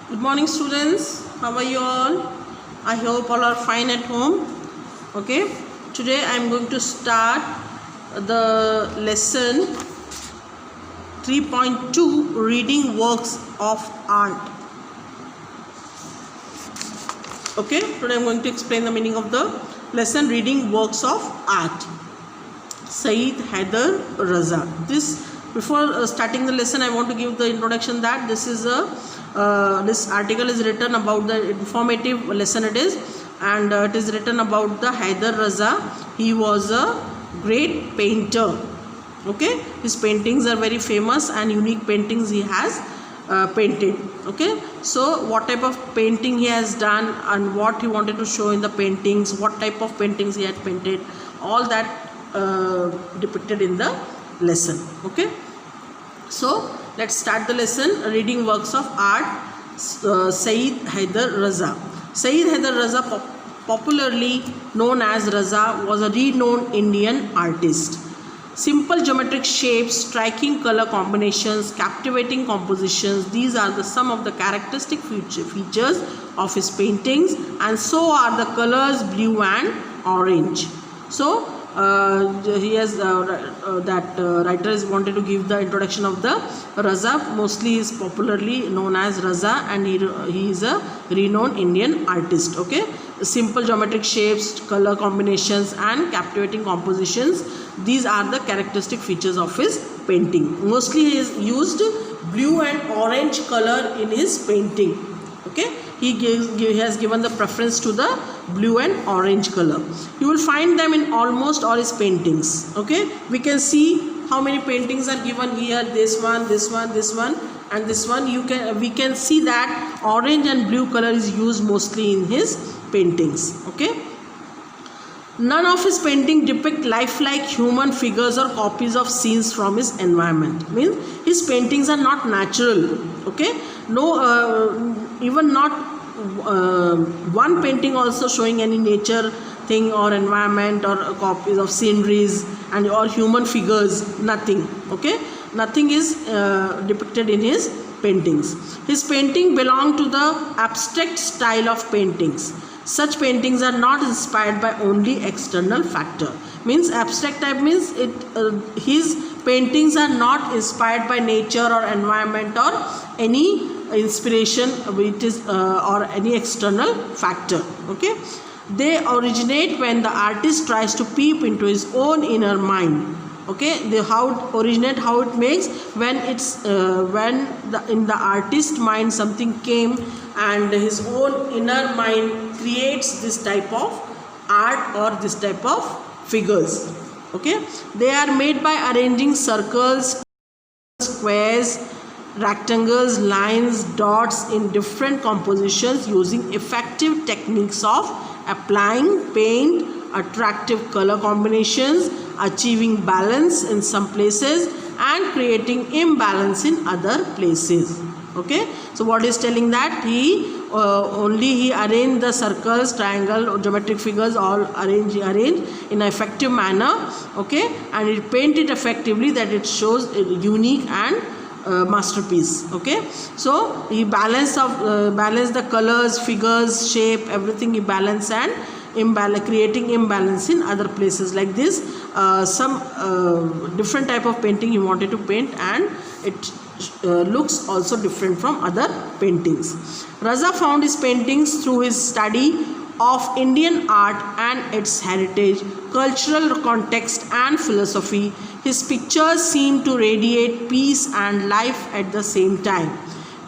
Good morning, students. How are you all? I hope all are fine at home. Okay. Today I am going to start the lesson 3.2, reading works of art. Okay. Today I am going to explain the meaning of the lesson, reading works of art. Saeed Haider Raza. Before starting the lesson, I want to give the introduction that this article is written about the informative lesson it is, and it is written about the Haider Raza. He was a great painter. Okay, his paintings are very famous and unique paintings he has painted. Okay, so what type of painting he has done and what he wanted to show in the paintings, what type of paintings he had painted, all that depicted in the lesson. Okay, so let's start the lesson, reading works of art. Saeed Haider Raza. Saeed Haider Raza, popularly known as Raza, was a renowned Indian artist. Simple geometric shapes, striking color combinations, captivating compositions, these are some of the characteristic features of his paintings, and so are the colors blue and orange. So he has writer is wanted to give the introduction of the Raza. Mostly is popularly known as Raza, and he is a renowned Indian artist. Okay, simple geometric shapes, color combinations, and captivating compositions, these are the characteristic features of his painting. Mostly he has used blue and orange color in his painting. Okay, he has given the preference to the blue and orange color. You will find them in almost all his paintings. Okay, we can see how many paintings are given here. This one, this one, this one, and this one. We can see that orange and blue color is used mostly in his paintings. Okay, none of his paintings depict lifelike human figures or copies of scenes from his environment. Means his paintings are not natural. Okay, no, even not one painting also showing any nature thing or environment or copies of sceneries and or human figures, nothing. Okay, nothing is depicted in his paintings. His painting belong to the abstract style of paintings. Such paintings are not inspired by only external factor. Means abstract type means his paintings are not inspired by nature or environment or any inspiration which is or any external factor. Okay, they originate when the artist tries to peep into his own inner mind. Okay, how it makes when it's in the artist mind something came and his own inner mind creates this type of art or this type of figures. Okay, they are made by arranging circles, squares, rectangles, lines, dots in different compositions using effective techniques of applying paint, attractive color combinations, achieving balance in some places and creating imbalance in other places. Okay, so what is telling that he arranged the circles, triangle or geometric figures all arranged in an effective manner. Okay, and it painted effectively that it shows a unique and masterpiece. Okay, so he balanced the colors, figures, shape, everything he balanced and creating imbalance in other places. Like this, some different type of painting he wanted to paint, and it looks also different from other paintings. Raza found his paintings through his study of Indian art and its heritage, cultural context and philosophy. His pictures seem to radiate peace and life at the same time.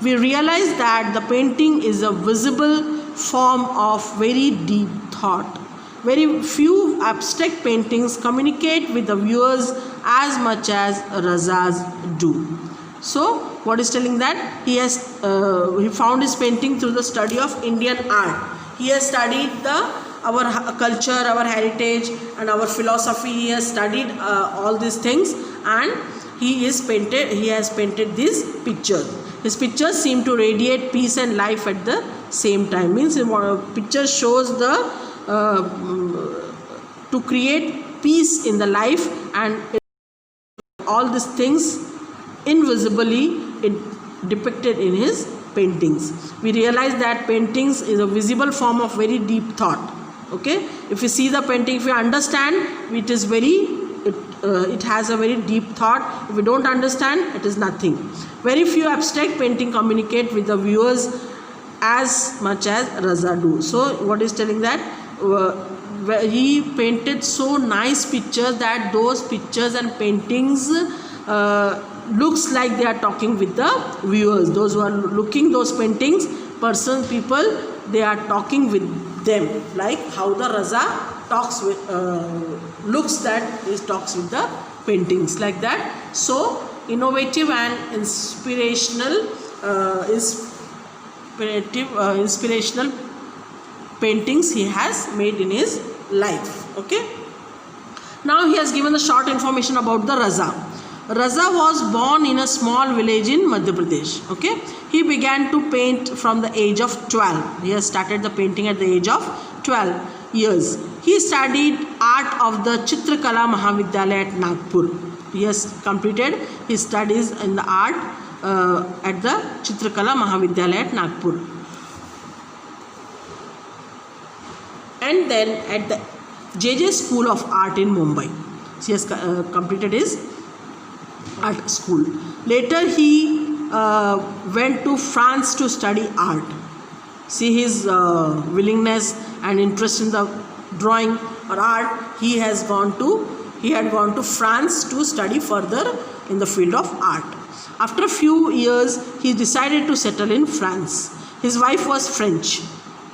We realize that the painting is a visible form of very deep thought. Very few abstract paintings communicate with the viewers as much as Raza's do. So what is telling that he found his painting through the study of Indian art. He has studied our culture, our heritage and our philosophy. He has studied all these things, and he has painted these pictures. His pictures seem to radiate peace and life at the same time. Means picture shows to create peace in the life, and all these things invisibly depicted in his paintings. We realize that paintings is a visible form of very deep thought. Okay, if you see the painting, if you understand, it is it has a very deep thought. If you don't understand, it is nothing. Very few abstract painting communicate with the viewers as much as Raza do. So what is telling that he painted so nice pictures that those pictures and paintings looks like they are talking with the viewers. Those who are looking those paintings, people, they are talking with them, like how the Raza talks with looks that he talks with the paintings, like that. So innovative and inspirational paintings he has made in his life. Okay, now he has given the short information about the Raza. Raza was born in a small village in Madhya Pradesh. Okay, he began to paint from the age of 12. He has started the painting at the age of 12 years. He studied art of the Chitrakala Mahavidyalaya at Nagpur. He has completed his studies in the art at the Chitrakala Mahavidyalaya at Nagpur. And then at the JJ School of Art in Mumbai. He has completed his art school. Later he went to France to study art. See his willingness and interest in the drawing or art. He had gone to France to study further in the field of art. After a few years, he decided to settle in France. His wife was French.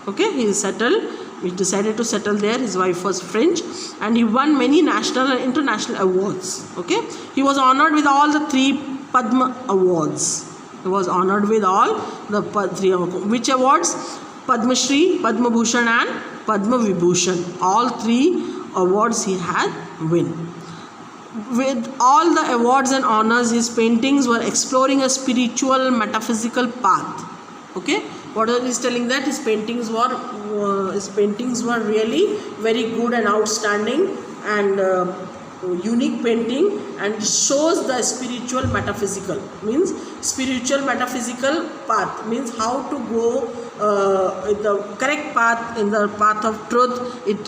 Okay, he decided to settle there. His wife was French, and he won many national and international awards. Okay, he was honored with all the 3 Padma awards. He was honored with all the 3 awards. Which awards? Padma Shri, Padma Bhushan and Padma Vibhushan. All 3 awards he had won. With all the awards and honors, his paintings were exploring a spiritual, metaphysical path. Okay, what he is telling that his paintings were really very good and outstanding and unique painting, and shows the spiritual metaphysical path, means how to go the correct path, in the path of truth. It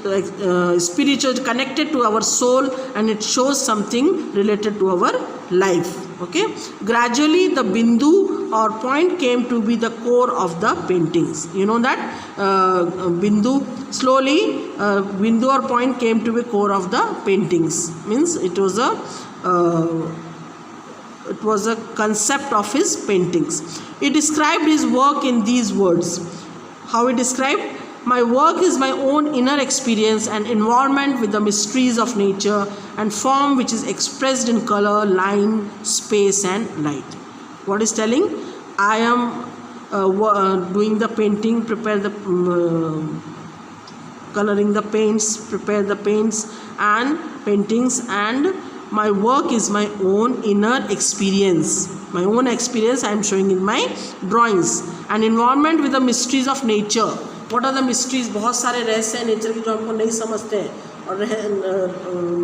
spiritual, connected to our soul, and it shows something related to our life. Okay, gradually the bindu or point came to be the core of the paintings. You know that bindu, slowly bindu or point came to be core of the paintings, means it was a concept of his paintings. He described his work in these words. How he described? My work is my own inner experience and involvement with the mysteries of nature and form, which is expressed in color, line, space and light. What is telling? I am doing the painting, prepare the coloring the paints, prepare the paints and paintings, and my work is my own inner experience. My own experience I am showing in my drawings, and involvement with the mysteries of nature. What are the mysteries? बहुत सारे रहस्य हैं nature के जो हमको नहीं समझते हैं, और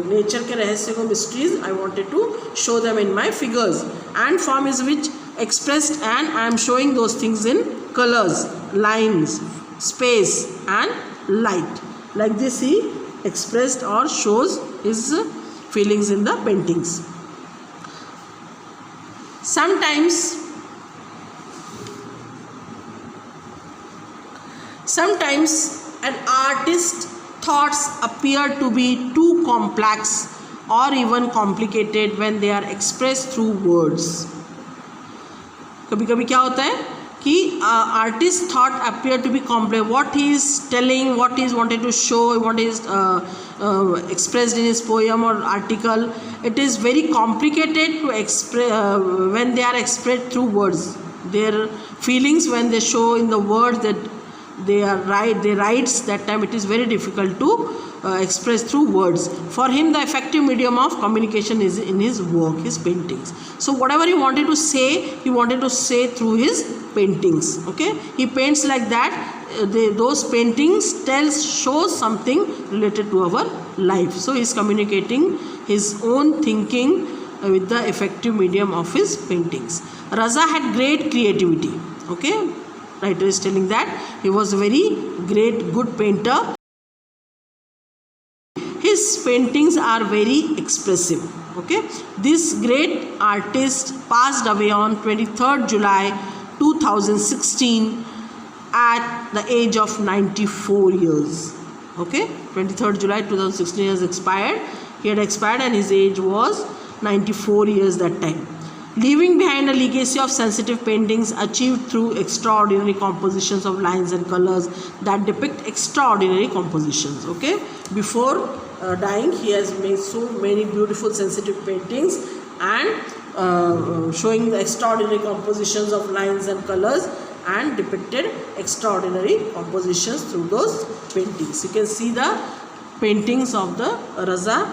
नेचर के रहस्य को mysteries I wanted to show them in my figures, and form is which expressed, and I am showing those things in colors, lines, space and light. Like this he expressed or shows his feelings in the paintings. Sometimes an artist's thoughts appear to be too complex or even complicated when they are expressed through words. कभी कभी क्या होता है कि artist's thought appear to be complex. What he is telling, what he is wanted to show, what is expressed in his poem or article, it is very complicated to express when they are expressed through words. Their feelings when they show in the words that they writes, that time it is very difficult to express through words. For him, the effective medium of communication is in his work, his paintings. So whatever he wanted to say through his paintings. Okay, he paints like that. Those paintings shows something related to our life. So he is communicating his own thinking with the effective medium of his paintings. Raza had great creativity. Okay, writer is telling that he was a very great, good painter. His paintings are very expressive. Okay, this great artist passed away on 23rd July 2016 at the age of 94 years. Okay, 23rd July 2016 has expired. He had expired and his age was 94 years that time, leaving behind a legacy of sensitive paintings achieved through extraordinary compositions of lines and colors that depict extraordinary compositions. Okay, before dying, he has made so many beautiful sensitive paintings and showing the extraordinary compositions of lines and colors and depicted extraordinary compositions through those paintings. You can see the paintings of the Raza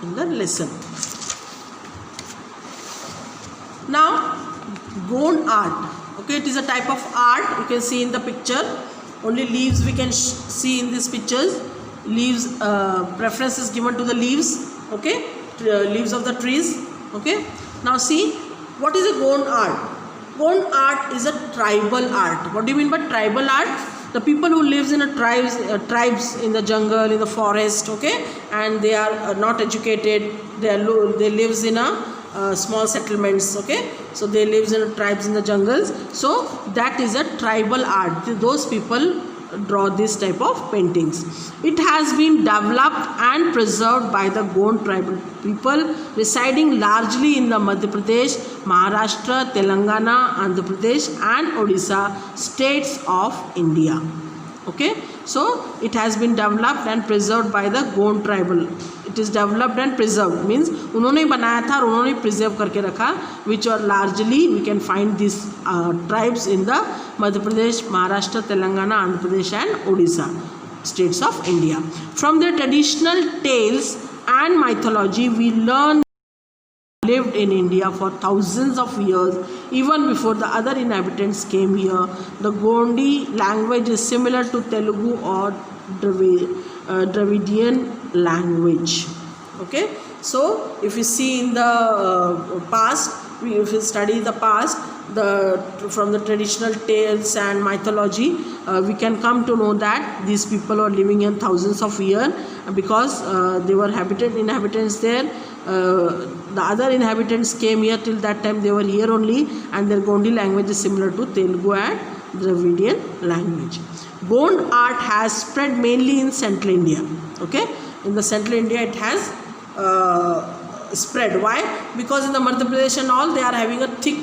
in the lesson. Now, Gond art. Okay, it is a type of art. You can see in the picture. Only leaves we can see in these pictures. Leaves, preference is given to the leaves. Okay, leaves of the trees. Okay. Now see, what is a Gond art? Gond art is a tribal art. What do you mean by tribal art? The people who lives in a tribes in the jungle, in the forest. Okay, and they are not educated. They lives in a small settlements. Okay, so they lives in tribes in the jungles. So that is a tribal art. Those people draw this type of paintings. It has been developed and preserved by the Gond tribal people residing largely in the Madhya Pradesh, Maharashtra, Telangana, Andhra Pradesh and Odisha states of India. Okay, so it has been developed and preserved by the Gond tribal. It is developed and preserved means उन्होंने बनाया था और उन्होंने preserve करके रखा, which are largely we can find these tribes in the Madhya Pradesh, Maharashtra, Telangana, Andhra Pradesh and Odisha states of India. From their traditional tales and mythology, we learn lived in India for thousands of years, even before the other inhabitants came here. The Gondi language is similar to Telugu or Dravidian language. Okay, so if you see in the past, if you study the past, from the traditional tales and mythology, we can come to know that these people are living in thousands of years because they were inhabitants there. The other inhabitants came here. Till that time they were here only, and their Gondi language is similar to Telugu and Dravidian language. Gond art has spread mainly in central India. Okay, in the central India it has spread. Why? Because in the Madhya Pradesh and all, they are having a thick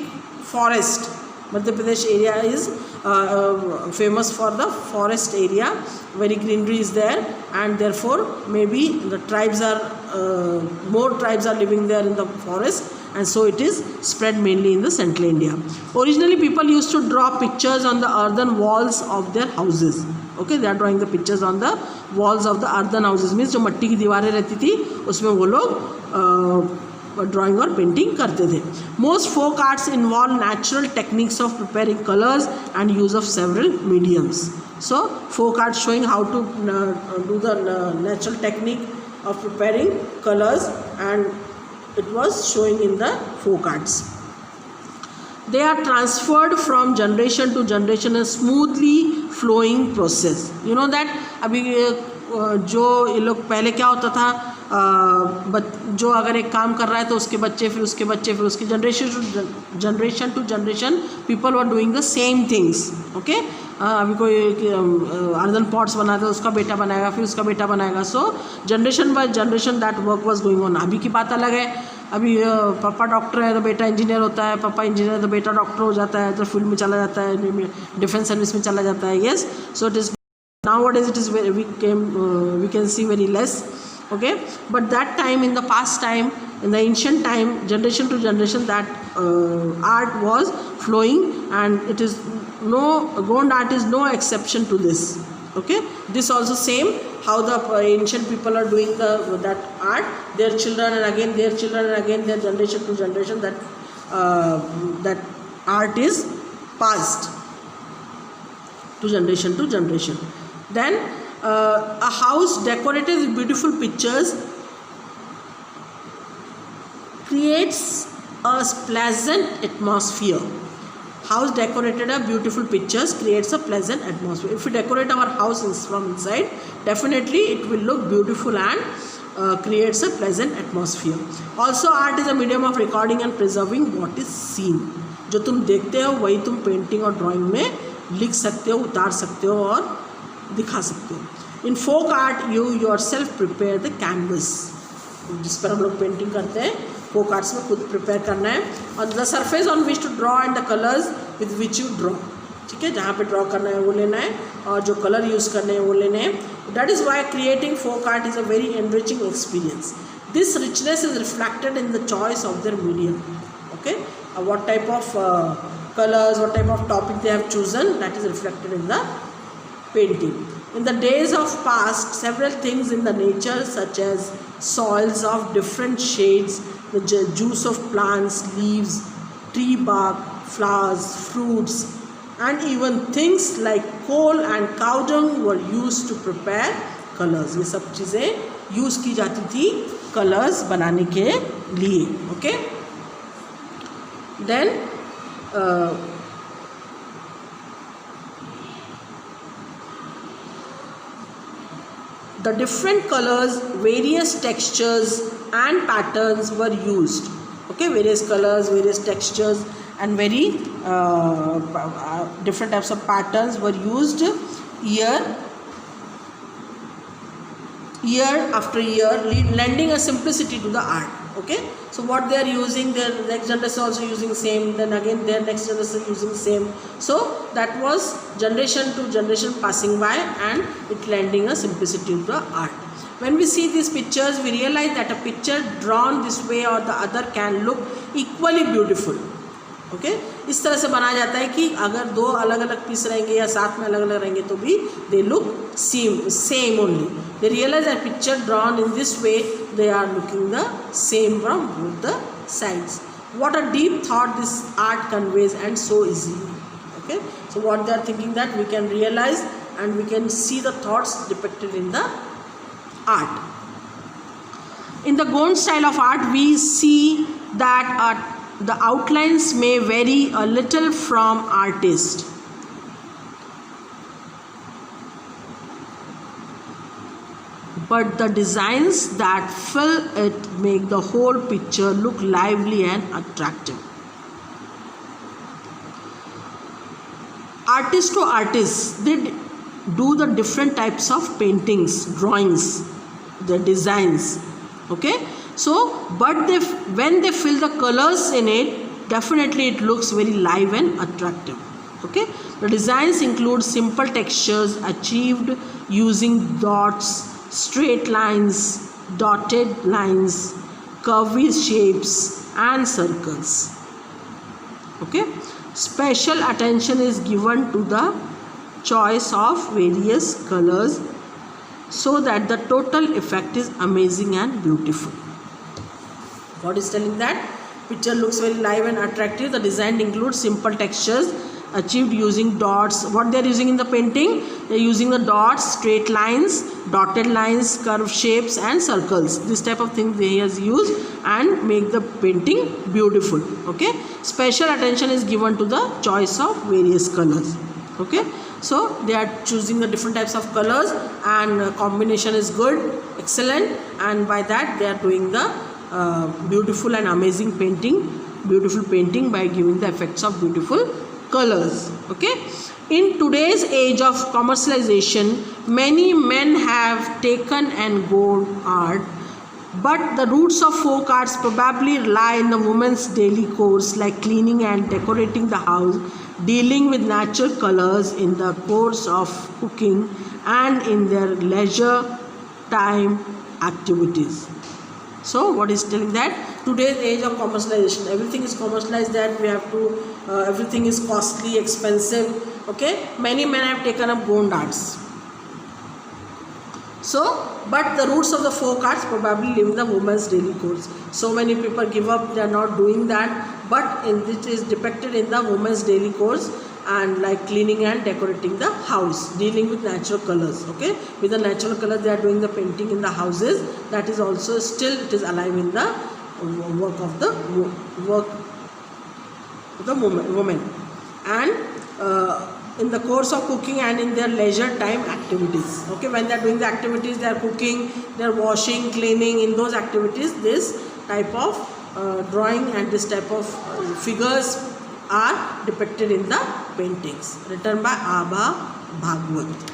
forest. Madhya Pradesh area is famous for the forest area. Very greenery is there, and therefore maybe the tribes are more tribes are living there in the forest, and so it is spread mainly in the central India. Originally people used to draw pictures on the earthen walls of their houses. Okay, they are drawing the pictures on the walls of the earthen houses, means जो मट्टी की दीवारें रहती थी उसमें वो लोग drawing और पेंटिंग करते थे. Most folk arts involve natural techniques of preparing colours and use of several mediums. So folk art showing how to do the natural technique of preparing colors, and it was showing in the folk arts. They are transferred from generation to generation in a smoothly flowing process. You know that अभी जो ये लोग पहले क्या होता था, जो अगर एक काम कर रहा है तो उसके बच्चे फिर उसके बच्चे फिर उसकी generation to generation people were doing the same things. Okay, अभी कोई अर्दन पॉट्स बनाता है उसका बेटा बनाएगा फिर उसका बेटा बनाएगा. सो generation by generation that work was going on. अभी की बात अलग है. अभी पापा डॉक्टर है तो बेटा इंजीनियर होता है, पापा इंजीनियर है तो बेटा डॉक्टर हो जाता है, तो फील्ड में चला जाता है, डिफेंस सर्विस में चला जाता है. Yes, so it is nowadays it is very, we can see very less. Okay, but that time, in the past time, in the ancient time, generation to generation, that art was flowing, and it is Gond art is no exception to this. Okay, this also same how the ancient people are doing that art, their children and again their children and again their generation to generation, that art is passed to generation to generation. Then a house decorated with beautiful pictures creates a pleasant atmosphere. house decorated a beautiful pictures creates a pleasant atmosphere. If we decorate our house from inside, definitely it will look beautiful and creates a pleasant atmosphere. Also art is a medium of recording and preserving what is seen. जो तुम देखते हो वही तुम painting और drawing में लिख सकते हो, उतार सकते हो और दिखा सकते हो. In folk art you yourself prepare the canvas, जिस पर हम लोग पेंटिंग करते हैं फोक आर्ट्स में खुद प्रिपेयर करना है. और the surface on which to draw and the colours with which you draw, ठीक है, जहाँ पे ड्रॉ करना है वो लेना है और जो कलर यूज़ करने हैं वो लेने हैं. That is why creating folk art is a very enriching experience. This richness is reflected in the choice of their medium. Okay, what type of colors, what type of topic they have chosen, that is reflected in the painting. In the days of past, several things in the nature such as soils of different shades, the juice of plants, leaves, tree bark, flowers, fruits, and even things like coal and cow dung were used to prepare colors. ये सब चीज़ें use की जाती थी colours बनाने के लिए. Okay, then the different colors, various textures and patterns were used. Okay, various colors, various textures and very different types of patterns were used year after year, lending a simplicity to the art. Okay, so what they are using, their next generation also using same, then again their next generation using same. So that was generation to generation passing by and it lending a simplicity to the art. When we see these pictures, we realize that a picture drawn this way or the other can look equally beautiful. Okay, इस तरह से बनाया जाता है कि अगर दो अलग अलग पीस रहेंगे या साथ में अलग अलग रहेंगे तो भी they look same only. They realise that picture drawn in this way they are looking the same from both the sides. What a deep thought this art conveys and so easily. Okay, so what they are thinking that we can realise and we can see the thoughts depicted in the art. In the Gond style of art, we see that the outlines may vary a little from artist. But the designs that fill it make the whole picture look lively and attractive. Artist to artist, they do the different types of paintings, drawings, the designs. Okay, so but when they fill the colors in it, definitely it looks very live and attractive. Okay, the designs include simple textures achieved using dots, straight lines, dotted lines, curvy shapes and circles. Okay, special attention is given to the choice of various colors so that the total effect is amazing and beautiful. God is telling that picture looks very live and attractive. The design includes simple textures achieved using dots. What they are using in the painting? They are using the dots, straight lines, dotted lines, curved shapes and circles. This type of thing they has used and make the painting beautiful. Okay, special attention is given to the choice of various colors. Okay, so they are choosing the different types of colors and combination is good, excellent, and by that they are doing the beautiful and amazing painting, beautiful painting by giving the effects of beautiful colors. Okay, in today's age of commercialization, many men have taken and gone art, but the roots of folk arts probably lie in the woman's daily course like cleaning and decorating the house, dealing with natural colors in the course of cooking and in their leisure time activities. So what is telling that today's age of commercialization, everything is commercialized, that we have to everything is costly, expensive. Okay, many men have taken up Gond arts. So but the roots of the folk arts probably live in the woman's daily course. So many people give up, they are not doing that, but it is depicted in the woman's daily course and like cleaning and decorating the house, dealing with natural colors. Okay, with the natural colors they are doing the painting in the houses. That is also still it is alive in the work of the woman. and in the course of cooking and in their leisure time activities. Okay, when they are doing the activities, they are cooking, they are washing, cleaning. In those activities, this type of drawing and this type of figures are depicted in the paintings written by Abha Bhagwat.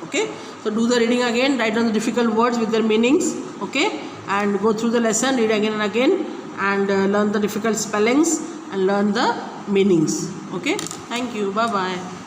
Okay, so do the reading again, write down the difficult words with their meanings. Okay, and go through the lesson, read again and again, and learn the difficult spellings and learn the meanings. Okay, thank you, bye bye.